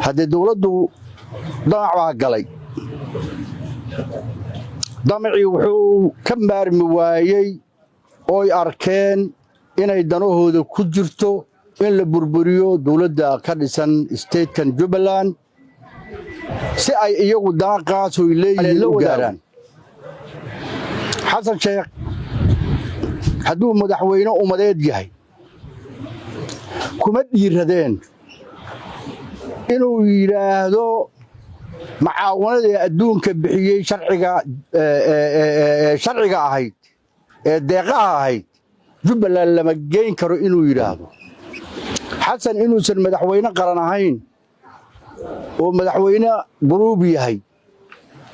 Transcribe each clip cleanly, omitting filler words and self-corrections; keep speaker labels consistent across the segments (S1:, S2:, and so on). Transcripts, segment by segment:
S1: haddii dawladdu damac baa galay damacii wuxuu ka maarmi waayey ooy arkeen inay danahooda ku jirto in la burburiyo dawladda ka dhisan statekan Jubbaland si ay iyagu daaqaas oo leeyihiin u gaaraan xasan sheekh hadduu madaxweyne umadeed yahay kuma dhiiradeen inuu yiraahdo macaawanada adduunka bixiyay sharciga ahayd ee deeqaha ahayd Jubbaland lama geyn karo inuu yiraahdo xasan inuusan madaxweyne qaran ahayn oo madaxweyne guruub yahay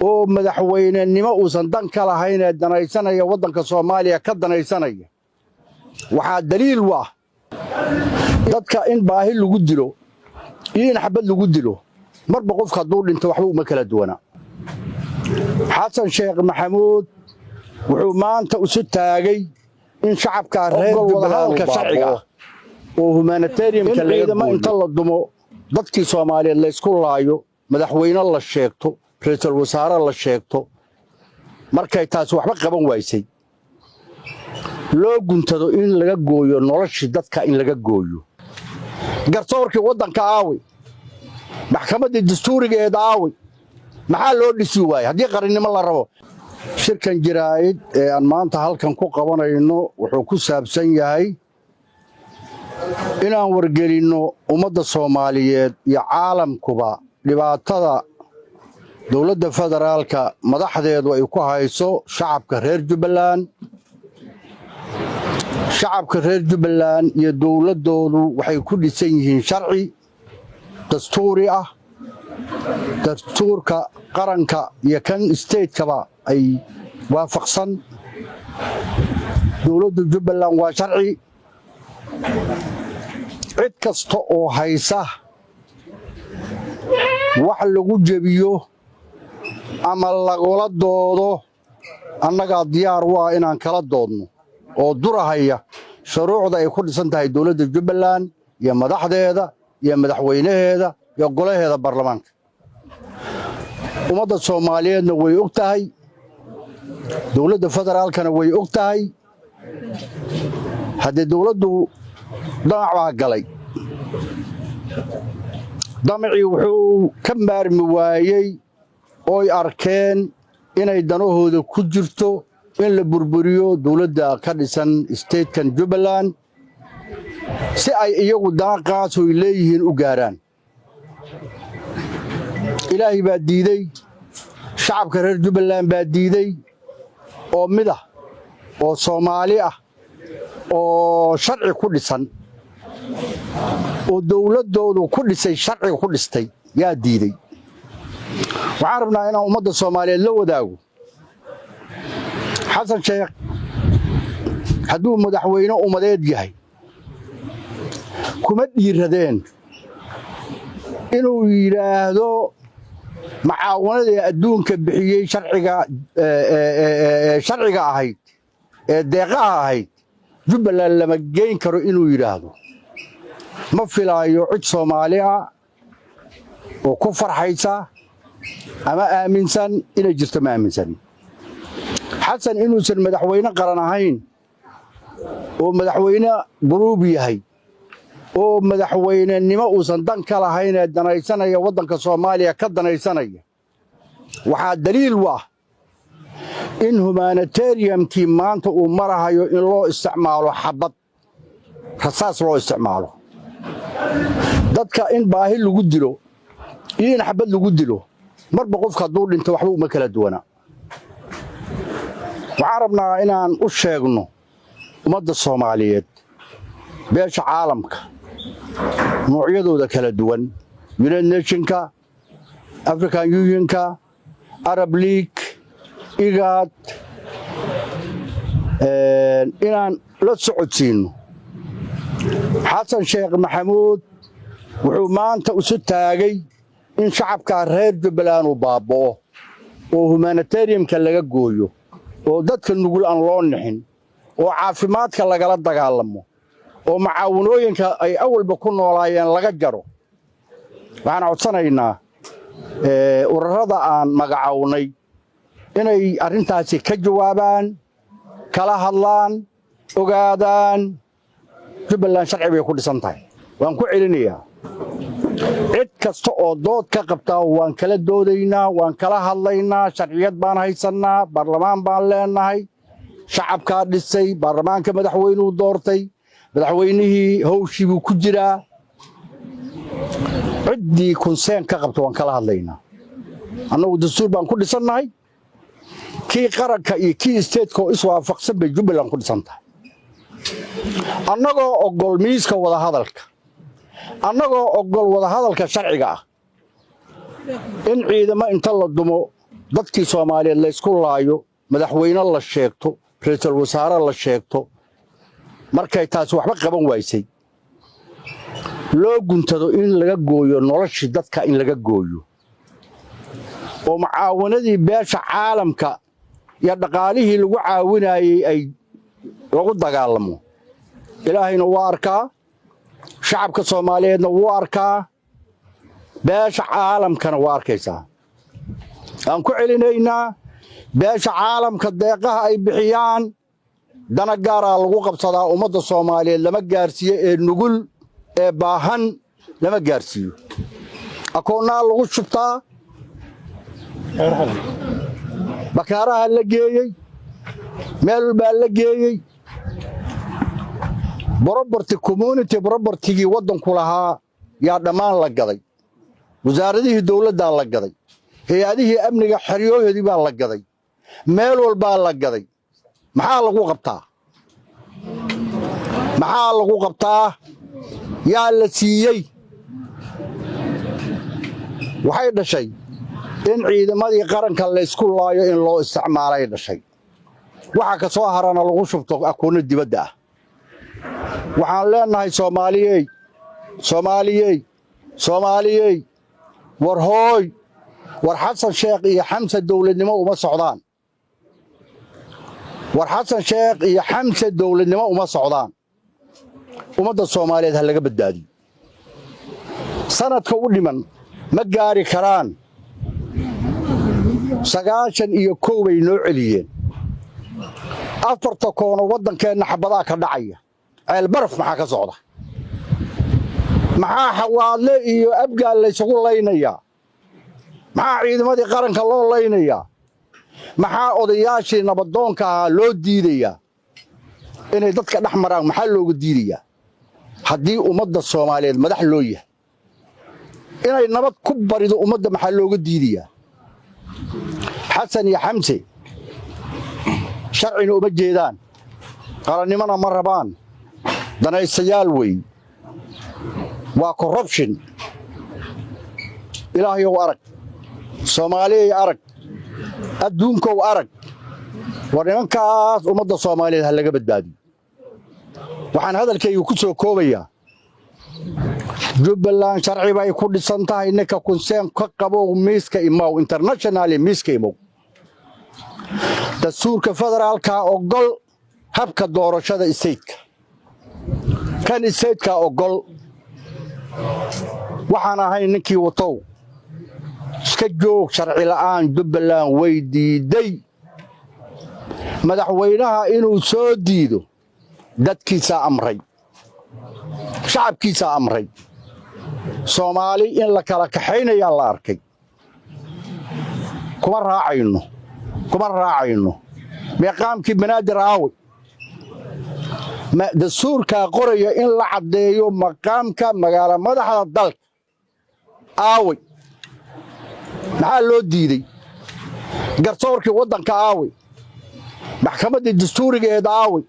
S1: oo madaxweynenimo uusan dan ka lahayn ee danaysanaya waddanka Soomaaliya ka danaysanaya waxaa daliil u ah dadka in baahi lagu dilo iyo in xabad lagu dilo marba qofka hadduu dhinto waxba uma kala duwana xasan sheekh maxamuud wuxuu maanta isu taagay in shacabka reer Jubbaland sharciga oo humanitarianka ciidamo inta la dumo dadkii Soomaaliyeed la isku laayo madaxweyne la sheegto ra'iisul wasaare la sheegto markay taas waxba qaban waysay loo guntado in laga gooyo noloshii dadka in laga gooyo garsoorkii waddanka aawi maxkamadda dastuuriga ee aawi maxaa loo dhisi waayay haddii qarannimo la rabo shirkan jiraayid ee aan maanta halkan ku qabanayno wuxuu ku saabsan yahay inaan wargelinno ummadda Soomaaliyeed iyo caalamkuba dhibaatada dawladda federaalka madaxdeedu ay ku hayso shacabka reer Jubbaland iyo dawladoodu waxay ku dhisan yihiin sharci dastuuri ah dastuurka qaranka iyo kan state-kaba ay waafaqsan dawladda Jubbaland waa sharci cid kasta oo haysa wax lagu jabiyo ama lagula doodo annaga diyaar waa inaan kala doodno oo durahaya shuruucda ay ku dhisan tahay dawladda Jubbaland iyo madaxdeeda iyo madaxweynaheeda iyo golaheeda baarlamaanka ummadda Soomaaliyeedna way og tahay dawladda federaalkana way og tahay haddii dawladdu damac baa galay damacii wuxuu ka maarmi waayey ooy arkeen inay danahooda ku jirto in la burburiyo dawladda ka dhisan statekan Jubbaland si ay iyagu daaqaas oo leeyihiin u gaaraan ilaahay baa diiday shacabka reer Jubbaland baa diiday oo mid ah oo Soomaali ah oo sharci ku dhisan oo dawladoodu ku dhisay sharciga ku dhistay yaa diiday waxaan rabnaa inaan ummadda Soomaaliyeed la wadaago xasan sheekh hadduu madaxweyne umadeed yahay kuma dhiiradeen inuu yiraahdo macaawanada adduunka bixiyay sharciga ahayd ee deeqaha ahayd Jubbaland lama geyn karo inuu yiraahdo ma filaayo cid Soomaali ah oo ku farxaysa ama aaminsan inay jirto ma aaminsan xasan inuusan madaxweyne qaran ahayn oo madaxweyne guruub yahay oo madaxweynenimo uusan dan ka lahayn ee danaysanaya waddanka Soomaaliya ka danaysanaya waxaa daliil u ah in humanitariankii maanta uu marahayo in loo isticmaalo xabad rasaas loo isticmaalo dadka in baahi lagu dilo iyo in xabad lagu dilo marba qofka hadduu dhinto waxba uma kala duwana waxaan rabnaa inaan u sheegno ummadda Soomaaliyeed beesha caalamka noocyadooda kala duwan United Nationska African Unionka Arab League IGAD inaan la socodsiino xasan sheekh maxamuud wuxuu maanta isu taagay in shacabka reer Jubbaland uu baaboo oo humanitarianka laga gooyo oo dadka nugul aan loo nixin oo caafimaadka lagala dagaalamo oo macaawanooyinka ay awalba ku noolaayeen laga jaro waxaan codsanaynaa ururada aan magacawnay inay arrintaasi ka jawaabaan kala hadlaan ogaadaan Jubbaland sharci bay ku dhisan tahay waan ku celinayaa cid kasta oo dood ka qabta waan kala doodaynaa waan kala hadlaynaa sharciyad baan haysanaa baarlamaan baan leenahay shacabka dhisay baarlamaanka madaxweynuhu doortay madaxweynihii hawshii buu ku jiraa ciddii konseen ka qabta waan kala hadlaynaa annagu dastuur baan ku dhisannahay kii qaranka iyo kii stateku iswaafaqsan bay Jubbaland ku dhisan tahay annagoo ogol miiska wada hadalka annagoo ogol wada hadalka sharciga ah in ciidamo inta la dumo dadkii Soomaaliyeed la isku laayo madaxweyne la sheegto ra'iisul wasaare la sheegto markay taas waxba qaban waysay loo guntado in laga gooyo noloshii dadka in laga gooyo oo macaawanadii beesha caalamka ya dhaqaalihii lagu caawinayay ay lagu dagaalamo ilaahayna waa arkaa shacabka Soomaaliyeedna wuu arkaa beesha caalamkana waa arkaysaa aan ku celinaynaa beesha caalamka deeqaha ay bixiyaan dana gaara lagu qabsadaa ummadda Soomaaliyeed lama gaarsiyo ee nugul ee baahan lama gaarsiyo akoonnaa lagu shubtaa bakaaraha la geeyey meel baa la geeyey property community property waddanku lahaa yaa dhammaan la gaday wasaaradihii dawladda la gaday hay'adihii amniga xiriyoodii baa la gaday meel walba la gaday maxaa lagu qabtaa yaa la siiyey waxay dhashay in ciidamadii qaranka la isku laayo in loo isticmaalay dhashay waxa ka soo harana lagu shubto akoonno dibadda ah waxaan leenahay Soomaaliyey war hooy war Xasan Sheekh iyo Xamse dawladnimo uma socdaan ummadda Soomaaliyeed ha laga badbaadiyo sanadka u dhiman ma gaari karaan 91 bay noo celiyeen afarta koono waddankeena xabadaha ka dhacaya ceel baraf maxaa ka socda maxaa xawaadle iyo abgaal la isugu laynayaa maxaa ciidamadii qaranka loo laynayaa maxaa odayaashii nabadoonka loo diidayaa inay dadka dhex maraan maxaa looga diidayaa haddii ummadda Soomaaliyeed madax loo yahay inay nabad ku barido ummadda maxaa looga diidayaa Xasan iyo Xamse sharciga uma jeedaan qarannimana ma rabaan danaysayaal way waa corruption ilaahay oo arag Soomaaliyeed arag adduunka oo arag war nimankaas ummadda Soomaaliyeed ha laga badbaadiyo waxaan hadalkaygu ku soo koobayaa Jubbaland sharci bay ku dhisan tahay ninka konseen ka qabo miiska imaw international miiska imaw dastuurka federaalka ogol habka doorashada isteedka kan isteedka ogol waxaan ahay ninkii watow iska joog sharci la'aan Jubbaland way diiday madaxweynaha inuu soo diido dadkiisa amray shacabkiisa amray Soomaali in la kala kaxeynaya la arkay kuma raacayno meeqaamkii banaadir aawi dastuurka qoraya in la cadeeyo maqaamka magaala madaxda dalka aawi maxaa loo diiday garsoorkii waddanka aawi maxkamaddii dastuuriga ee aawi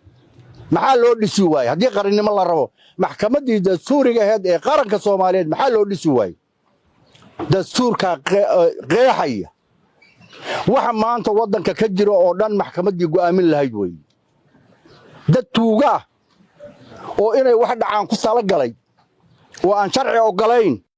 S1: maxaa loo dhisi waayay haddii qarannimo la rabo maxkamaddii dastuuriga ahayd ee qaranka Soomaaliyeed maxaa loo dhisi waayay dastuurka qeexaya waxa maanta waddanka ka jira oo dhan maxkamaddii go'aamin lahayd way dad tuuga oo inay wax dhacaan ku tala galay oo aan sharci ogolayn